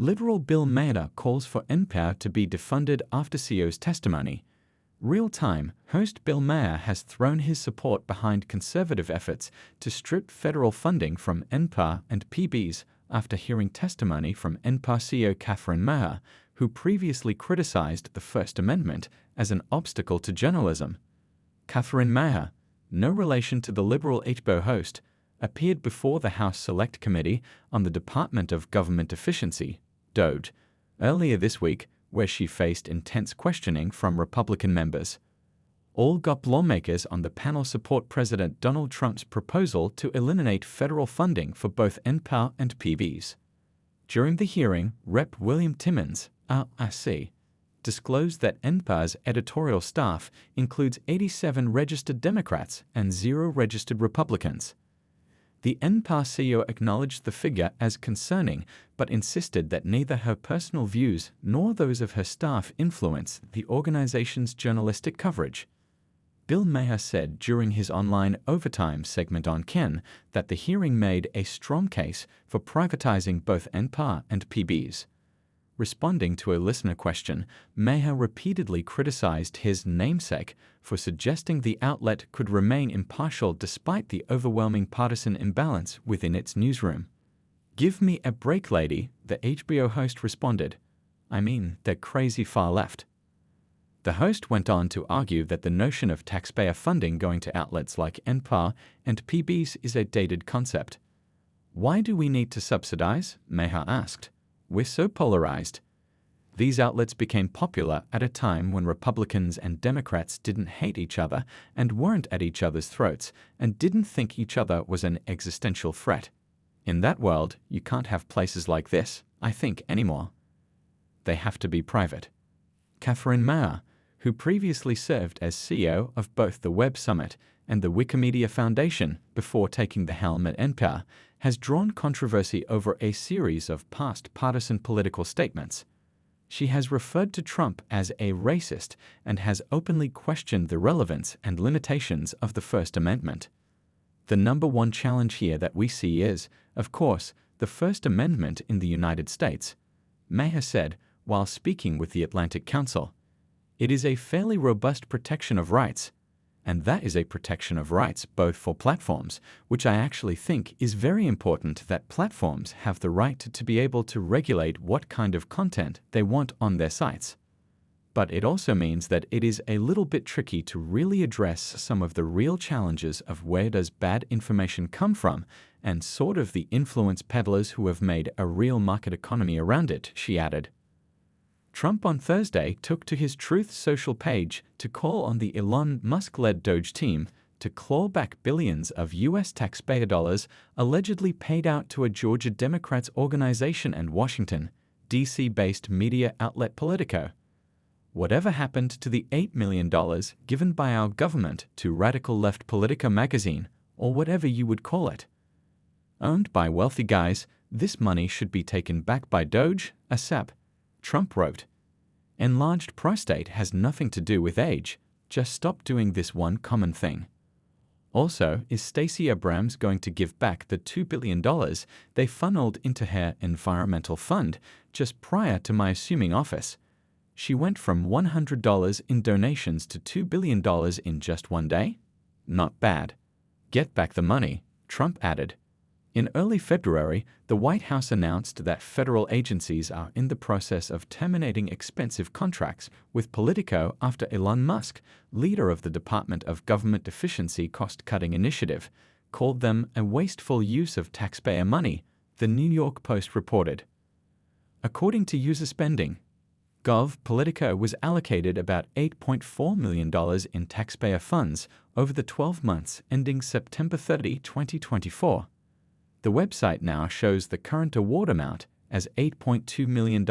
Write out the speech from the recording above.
Liberal Bill Maher calls for NPR to be defunded after CEO's testimony. Real-time, host Bill Maher has thrown his support behind conservative efforts to strip federal funding from NPR and PBs after hearing testimony from NPR CEO Catherine Maher, who previously criticized the First Amendment as an obstacle to journalism. Catherine Maher, no relation to the liberal HBO host, appeared before the House Select Committee on the Department of Government Efficiency, DOGE, earlier this week, where she faced intense questioning from Republican members. All GOP lawmakers on the panel support President Donald Trump's proposal to eliminate federal funding for both NPR and PBs. During the hearing, Rep. William Timmons, RIC, disclosed that NPR's editorial staff includes 87 registered Democrats and 0 registered Republicans. The NPR CEO acknowledged the figure as concerning, but insisted that neither her personal views nor those of her staff influence the organization's journalistic coverage. Bill Maher said during his online Overtime segment on Ken that the hearing made a strong case for privatizing both NPR and PBs. Responding to a listener question, Maher repeatedly criticized his namesake for suggesting the outlet could remain impartial despite the overwhelming partisan imbalance within its newsroom. "Give me a break, lady," the HBO host responded. "I mean, they're crazy far left." The host went on to argue that the notion of taxpayer funding going to outlets like NPR and PBs is a dated concept. "Why do we need to subsidize?" Maher asked. "We're so polarized." These outlets became popular at a time when Republicans and Democrats didn't hate each other and weren't at each other's throats and didn't think each other was an existential threat. In that world, you can't have places like this, I think, anymore. They have to be private. Catherine Maher, who previously served as CEO of both the Web Summit and the Wikimedia Foundation before taking the helm at NPR, has drawn controversy over a series of past partisan political statements. She has referred to Trump as a racist and has openly questioned the relevance and limitations of the First Amendment. The number one challenge here that we see is, of course, the First Amendment in the United States, Maher said while speaking with the Atlantic Council. It is a fairly robust protection of rights, and that is a protection of rights both for platforms, which I actually think is very important that platforms have the right to be able to regulate what kind of content they want on their sites. But it also means that it is a little bit tricky to really address some of the real challenges of where does bad information come from and sort of the influence peddlers who have made a real market economy around it, she added. Trump on Thursday took to his Truth Social page to call on the Elon Musk-led Doge team to claw back billions of U.S. taxpayer dollars allegedly paid out to a Georgia Democrats organization and Washington, D.C.-based media outlet Politico. Whatever happened to the $8 million given by our government to radical left Politico magazine, or whatever you would call it? Owned by wealthy guys, this money should be taken back by Doge, ASAP. Trump wrote, "Enlarged prostate has nothing to do with age. Just stop doing this one common thing." Also, is Stacey Abrams going to give back the $2 billion they funneled into her environmental fund just prior to my assuming office? She went from $100 in donations to $2 billion in just one day? Not bad. Get back the money, Trump added. In early February, the White House announced that federal agencies are in the process of terminating expensive contracts with Politico after Elon Musk, leader of the Department of Government Efficiency cost-cutting initiative, called them a wasteful use of taxpayer money, the New York Post reported. According to user spending, Politico was allocated about $8.4 million in taxpayer funds over the 12 months ending September 30, 2024. The website now shows the current award amount as $8.2 million.